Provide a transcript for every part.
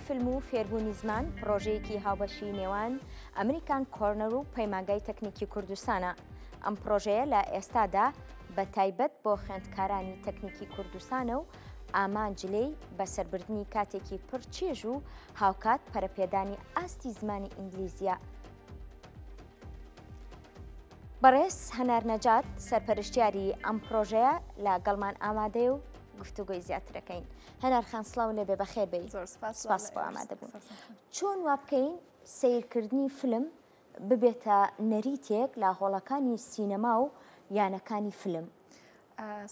فیلم و فێربوونی زمان پرۆژەیەکی هاوبەشی نێوان ئەمریکان کۆرنەر و پەیمانگای تەکنیکی کوردستانە. ئەم پرۆژەیە لە ئێستادا بە تایبەت بۆ خوێندکارانی تەکنیکی کوردستانە و ئامانجلەی بەسەربردنی کاتێکی پڕچێژ و هاوکات پەرەپێدانی ئاستی زمانی ئینگلیزیە. بەڕێز هەنار نەجات سەرپەرشتیاری ئەم پرۆژەیە لە گەڵمان ئامادەیە و گفتوگۆی زیاترەکەین. هەنار خان سڵاو لێبێ بەخێر بێی. سپاس بۆ ئامادە بوون. چۆن وا بکەین سیرکردنی فیلم ببێتە نەریتێک لە هۆڵەکانی سینەما و یانەکانی فیلم؟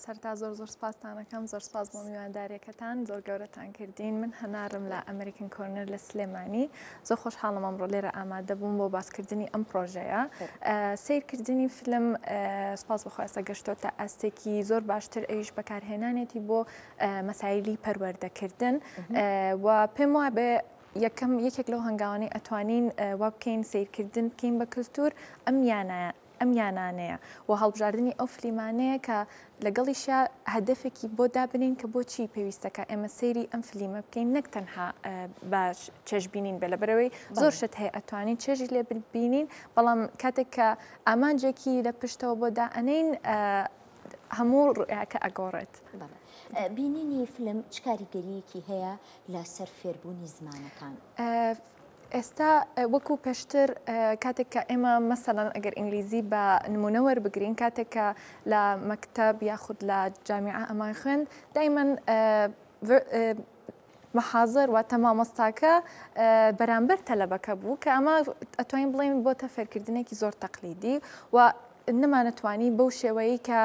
سەرتا زۆر سپاستانەکەم، زۆر سپاس بۆ میواندارێکەکان، زۆر گەورەتان کردین. من هەنارم لە ئەمریکن کۆرنەر لە سلێمانی. زۆر خۆشحاڵم ئەمڕۆ لێرە ئامادە بووم بۆ باسکردنی ئەم پرۆژەیە. سیرکردنی فیلم سپاس بەخواستە گەشتۆتە ئاستێکی زۆر باشتر ئەویش بەکارهێنانێتی بۆ مەسایلی پەروەردەکردن و پێم وایە بێ یەکێک لەو هەنگاوانەی ئەتوانین وا بکەین سیرکردن بکەین بە کللتور ئەم یانانەیە و هەڵبژاردننی ئەو فلیمانەیە کە لەگەڵیشە هەدەفێکی بۆ دابنین کە بۆچی پێویستەکە ئێمە سەیری ئەم فلیمە بکەین، نەک تەنها باش چێژبینین بێ لەبەرەوەی زۆر شت هەیە ئەتوانین چێژی لێ ببینین، بەڵام کاتێک کە ئامانجێکی لە پشتەوە بۆ دائەنین هەموو ڕوئیاکە ئەگۆڕێت. بینینی فیلم چ کاریگەریەکی هەیە لە سەر فێربوونی زمانەکان؟ ئێستا وەکو پێشتر کاتێک کە ئێمە مەسەڵەن ئەگەر ئینگلیزی بە نمونە وەربگرین، کاتێک کە لە مەکتەب یاخود لە جامیعە ئەمان خوێند دایمەن مەحاضر واتە مامۆستاکە بەرامبەر تەلەبەکە بوو کە ئەمە ئەتوانین بڵێن بۆتە فێرکردنێکی زۆر تەقلیدی و نەمانەتوانی بەو شێوەیە کە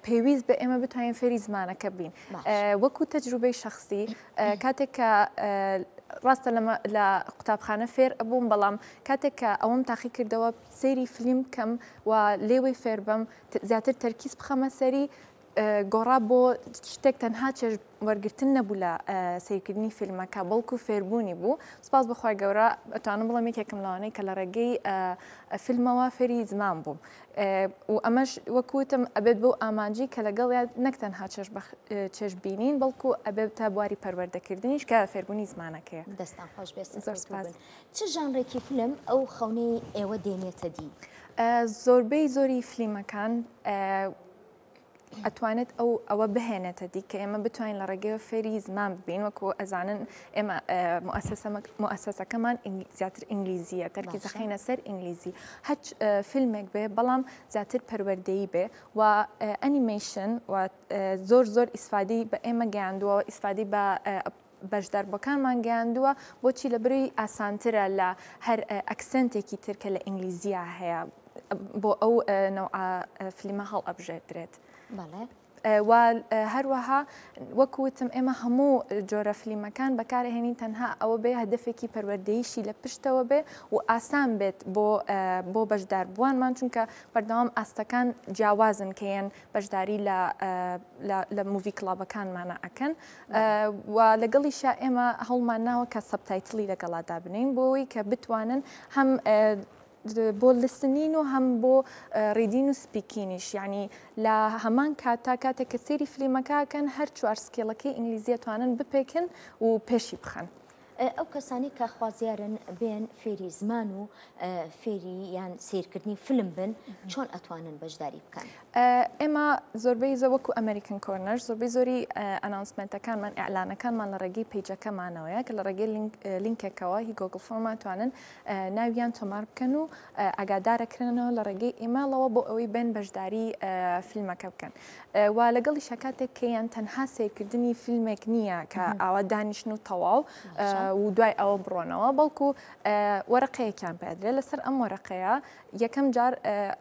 پێویست بە ئێمە بتوانین فێری زمانەکە بین. وەکو تەجروبەی شخصی کاتێک کە ڕاستە لە قوتابخانە فێر ئەبووم، بەڵام کاتێک کە ئەوەم تاقی کردەوە سەیری فیلم بکەم و لێوەی فێر بم زیاتر تەرکیز بخەمە سەری گۆڕا بۆ شتێک تەنها چێژ وەرگرتن نەبوو لە سیرکردنی فیلمەکە، بەڵکو فێربوونی بوو. سپاس بەخوای گەورە ئەتوانم بڵێم یەکێکم لەوانەی کە لە ڕێگەی فیلمەوە فێری زمان بووم و ئەمەش وەکوتم ئەبێت بەو ئامانجی کە لەگەڵ نەک تەنها چێژ بینین بەڵکو ئەبێت تا بواری پەروەردەکردنیش کە فێربوونی زمانەکەیە. دەستان خۆش بێت. زۆر سپاس. چ ژانرێکی فیلم ئەو خەونەی ئێوە دێنێتە دی؟ زۆربەی زۆری فیلمەکان ئەتوانێت ئەوە بهێنێتە دی کە ئێمە بتوانین لە ڕێگەیەوە فێری زمان ببین، وەکو ئەزانن ئێمە مؤسسەکەمان زیاتر ئینگلیزیە، تەرکی زەخینە سەر ئینگلیزی، هەچ فیلمێک بێ بەڵام زیاتر پەروەردەیی بێ و ئەنیمیشن و زۆر ئیسفادی بە ئێمە گەیاندووە، ئیسفادی بە بەشداربەکانمان گەیاندووە بۆچی لە بڕی ئاسانترە لە هەر ئەکسنتێکی ترکە لە ئینگلیزیە هەیە بۆ ئەو نەوع فیلمە هەڵ ئەبژێدرێت. و هەروەها وەکوتم ئێمە هەموو جۆرە فیلمەکان بەکارهێنین تەنها ئەوە بێ هەدەفێکی پەروەردەییشی لە پشتەوە بێ و ئاسان بێت بۆ بەشدار بووانمان، چونکە بەردەوام ئاستەکان جیاوازن کەیان بەشداری لە موڤی کڵابەکانمانە ئەکەن و لەگەڵیشە ئێمە هەڵمان ناوە کە سەبتایتڵی لەگەڵادا بنین بۆەوەی کە بتوانن هەم بۆ لسنین و هەم بۆ ڕیدین و سپیکینیش، یعنی لە هەمان کاتێک کە سەیری فیلمەکەکەن هەر چوار سکێڵەکەی ئینگلیزیە توانن بپێکن و پێشی بخەن. ئەو کەسانی کە خوازیارن بێن فێری زمان و فێری یان سیرکردنی فیلم بن چۆن ئەتوانن بەشداری بکەن؟ ئێمە زۆربەی زەوەکو ئەمریکن کۆرنەر زۆربەی زۆری ئەناونسمنتەکانمان ئەعلانەکانمان لە ڕێگەی پیجەکەمانەوەیە کە لە ڕێگەی لینکێکەوە هی گۆگڵ فۆرمان توانن ناویان تۆمار بکەن و ئاگادارەکردنەوە لە ڕێگەی ئێمەڵەوە بۆ ئەوەی بێن بەشداری فیلمەکە بکەن و لەگەڵی شکاتێک کەیان تەنها سیرکردنی فیلمێک نییە کە ئاوا دانیشن و تەواو و دوای ئەوە بڕۆنەوە، بەڵکو وەرەقەیەکیان پێدرێت. لەسەر ئەم وەرەقەیە یەکەم جار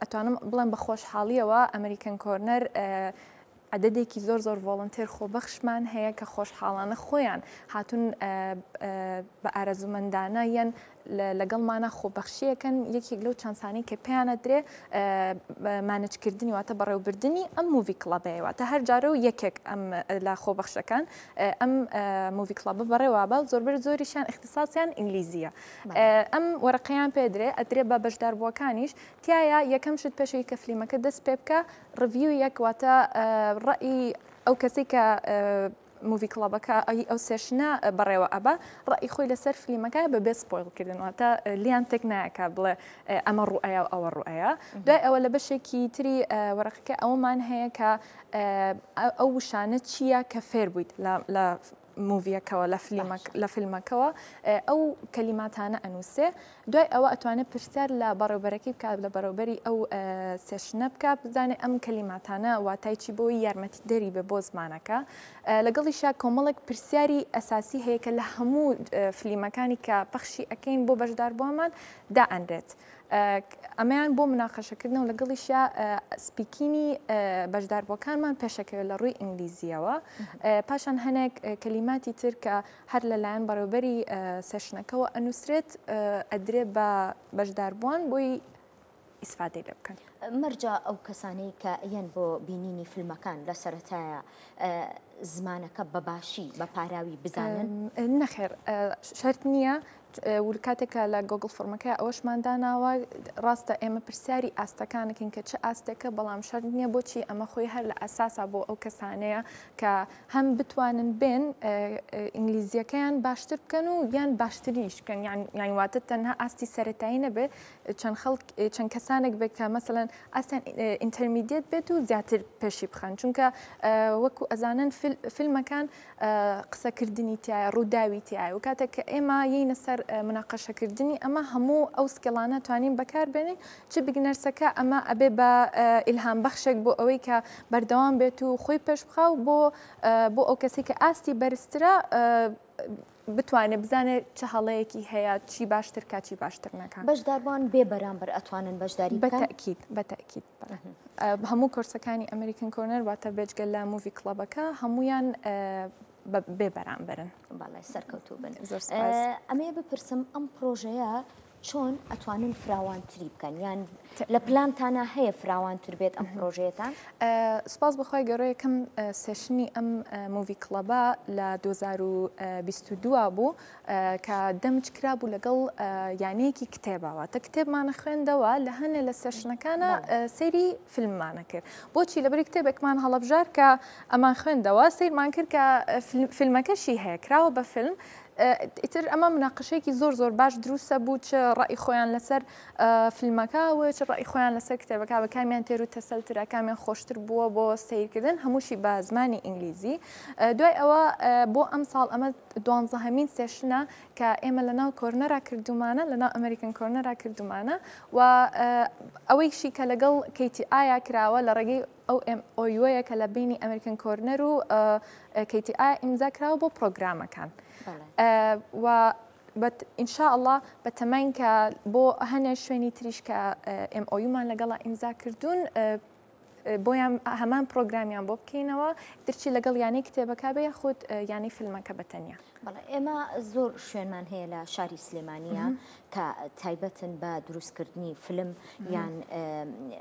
ئەتوانم بڵێم بە خۆشحاڵیەوە ئەمریکن کۆرنەر عددێکی زۆر ڤۆڵنتێر خۆبەخشمان هەیە کە خۆشحاڵانە خۆیان هاتون بە ئارەزومەندانە یەن لەگەڵمانە خۆبەخشیەکەن یەکێک لەو چەندسانی کە پێیانە درێ مانجکردنی واتە بەڕێوەبردننی ئەم موڤی کڵەبەیەوە تا هەر جارە و یەکێک ئەم لە خۆبەخشەکان ئەم موڤی کڵەبە بەڕێوابە زۆریشان اختصاسیان ئینگلیزیە. ئەم وەرەقەیان پێدرێ ئەدرێ بە بەشداربووەکانیش تایە یەکەم شت پێشەوەی کە فیلمەکە دەست پێ بکە ڕڤیو یەک واتە ڕەئی ئەو کەسی کە موڤی کڵەبەکە ئەو سێشنە بەڕێوە ئەبە ڕای خۆی لەسەر فیلمەکە بەبێ سپۆیڵکردنەوە تا لیان تێک نایەکە بڵێ ئەمە ڕوئەیە و ئەوە ڕوئەیە دوای ئەوە لە بەشێکی تری وەرەقەکە ئەومان هەیە کە ئەو وشانە چییە کە فێر بوویت لە موڤیەکەوە لە فیلمەکەەوە ئەو کەلیماتانە ئەنووسێ دوای ئەوە ئەتوانێت پرسیار لە بەڕێوبەرەکەی بکات لە بەڕێوبەری ئەو سێشنە بکە بزانێت ئەم کەلیماتانە واتای چی بۆی یارمەتی دەری بێ بۆ زمانەکە لەگەڵیشا کۆمەڵێک پرسیاری ئەساسی هەیە کە لە هەموو فیلمەکانی کە پەخشی ئەەکەین بۆ بەشداربوومان دائەنرێت ئەمەیان بۆ مناقەشەکردنەوە لەگەڵیشیا سپیکینی بەشداربووەکانمان پێشەکەوێت لە ڕووی ئینگلیزیەوە پاشان هەنێک کەلیماتی تر کە هەر لەلایەن بەڕێوبەری سێشنەکەەوە ئەنووسرێت ئەدرێ بە بەشداربووان بۆی ئیسفادەی لێ بکەن. مەرجە ئەو کەسانەی کە یەن بۆ بینینی فیلمەکان لە سەرەتایە زمانەکە بەباشی بە پاراوی بزانن؟ نەخێر شەرت نییە کاتێکە لە گۆگڵ فۆرمەکە ئەوەشمانداناوە ڕاستە ئێمە پرسیاری ئاستەکانەکەین کە چه ئاستێکە بەڵام شەرت نییە بۆچی ئەمە خۆی هەر لە ئەساسا بۆ ئەو کەسانەیە کە هەم بتوانن بێن ئینگلیزیەکەیان باشتر بکەن و یان باشتریش بکەن یان واتە تەنها ئاستی سەرەتایی نەبێت چەند کەسانێک بێت کە مەسەڵەن ئاستیان ئینتەرمیدیێت بێت و زیاتر پێشی بخەن چونکە وەکو ئەزانن فیلمەکان قسەکردنی تایە ڕووداوی تایە و کاتێک کە ئێمە یینە سەر مناقەشەکردنی ئەمە هەموو ئەو سکێڵانە توانین بەکاربێنین چ بگنەرسەکە ئەمە ئەبێ بە ئیلهام بەخشێک بۆ ئەوەی کە بەردەوام بێت و خۆی پێش بخاو بۆ ئەو کەسی کە ئاستی بەرزترە بتوانێت بزانێت چه هەڵەیەکی هەیە چی باشتر کا چی باشتر نەکان. بەشداربووان بێ بەرامبەر ئەتوانن بەشداری بکەن؟ بەتەکید هەموو کۆرسەکانی ئەمریکن کۆرنەر واتە بێجگە لە موڤی کڵەبەکە هەمویان بێ بەرامبەرن. باڵای سەرکەوتوو بن. ئەمێ بپرسم ئەم پرۆژەیە چۆن ئەتوانن فراوانتری بکەن یان لە پلانتانە هەیە فراوانتر بێت ئەم پرۆژەیەتان؟ سپاس بەخوای گەورە یەکەم سێشنی ئەم موڤی کڵەبە لە 2022 بوو کە دەمجکرا بوو لەگەڵ یانەیەکی کتێبەوە کتێبمانە خوێندەوە لە هەنێ لە سێشنەکانە سەیری فیلممانە کرد بۆچی لەبەری کتێبێکمان هەڵەبژار کە ئەمان خوێندەوە سیرمان کرد کە فیلمەکەشی هەیە کراوە بە فیلم ئیتر ئەمە مناقەشەیەکی زۆر باش دروستە بوو چ ڕای خۆیان لەسەر فیلمەکەوە چ ڕای خۆیان لەسەر کتێبەکە بە کامیان تێر و تەسەلترە کامیان خۆشتر بووە بۆ سیرکردن هەمووشی بە زمانی ئینگلیزی دوای ئەوە بۆ ئەم ساڵ ئەمە 12هەمین سێشنە کە ئێمە لەناو کۆرنەرا کردومانە لەناو ئەمریکن کۆرنەرا کردومانە و ئەوەیشی کە لەگەڵ KTI کراوە لە ڕێگەی ئەو MOU کە لە بینی ئەمریکن کۆرنەر و KTI ئیمزا کراوە بۆ پرۆگرامەکان. و ئینشاء الله بە تەمەین کە بۆ هەنێ شوێنی تریش کە MOU-مان لەگەڵا ئیمزا کردوون بۆیان هەمان پرۆگرامیان بۆ بکەینەوە درچی لەگەڵ یانەی کتێبەکە بێ خۆت یانەی فیلمەکە بەتەنیا. بەڵێ ئێمە زۆر شوێنمان هەیە لە شاری سلێمانیە کە تایبەتن بە دروستکردنی فیلم یان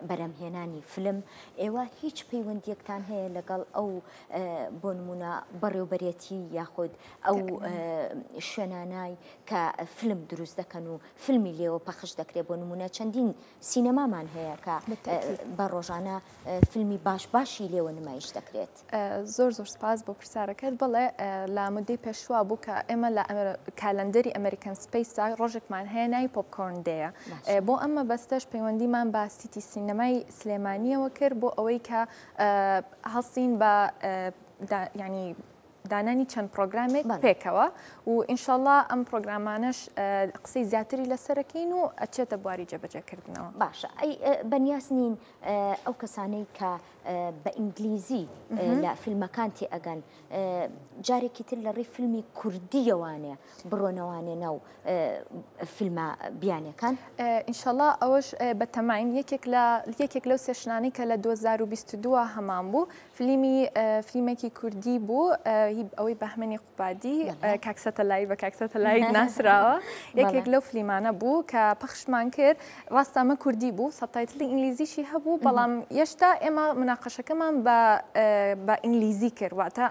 بەرەمهێنانی فیلم ئێوە هیچ پەیوەندیەکتان هەیە لەگەڵ ئەو بۆ نمونە بەڕێوەبەرێتی یاخود ئەو شوێنانای کە فیلم دروست دەکەن و فیلمی لێەوە پەخش دەکرێت بۆ نمونە چەندین سینەمامان هەیە کە بە ڕۆژانە فیلمی باشی لێوە نمایش دەکرێت. زۆر سپاس بۆ پرسیارەکەت بڵێ لە مدەی پێشوا بوو کە ئێمە لە کالەندەری ئەمریکن سپیسا ڕۆژێکمان هەیە ناوی پۆپکۆرن دەیە بۆ ئەمە بەستەش پەیوەندیمان با سیتی سینەمای سلێمانیەوە کرد بۆ ئەوەی کە هەڵسین بە ینی دانانی چەند پرۆگرامێک پێکەوە و ئینشاءالله ئەم پرۆگرامانش قسەی زیاتری لەسەرەکەین و ئەچێتە بواری جێبەجێکردنەوە. باشە ئەی بەنیاز نین ئەو کەسانەی کە بە ئینگلیزی لە فیلمەکان تێ ئەگەن جارێکی تر لە ڕێی فیلمی کوردیەوانێ بڕۆنەوانێ ناو فیلمە بیانەکان؟ ئینشاءالله ئەوەش بە تەماین یەکێک لەو سێشنانەی کە لە 2022 هەمان بوو فیلمێکی کوردی بوو ئەوەی بەهمەنی قوبادی کاکسەتەلای بە کاکسەتەلای ناسراوە یەکێک لەو فیلمانە بوو کە پەخشمان کرد ڕاستەمە کوردی بوو سەبتایتڵی ئینگلیزیشی هەبوو بەڵام هێشتا ئێمە مناقەشەکەمان بە ئینگلیزی کرد واتە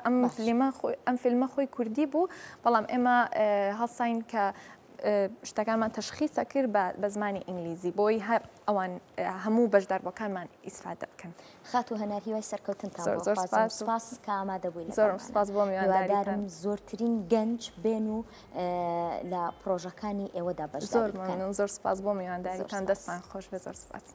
ئەم فیلمە خۆی کوردی بوو بەڵام ئێمە هەڵساین کە شتەکانمان تەشخیصە کرد بە زمانی ئینگلیزی بۆی هەر ئەوان هەموو بەشداربەکانمان ئیسفادە بکەن. خات و هەنار هیوای سەرکەوتنتان سپاس کە ئامادەبووی زۆر سپاس بۆ میوانداریتان. زۆرترین گەنج بێن و لە پرۆژەکانی ئێوەدا بەشدار بکەن. زۆر سپاس بۆ میوانداریتان، دەستان خۆش بێ، زۆر سپاس.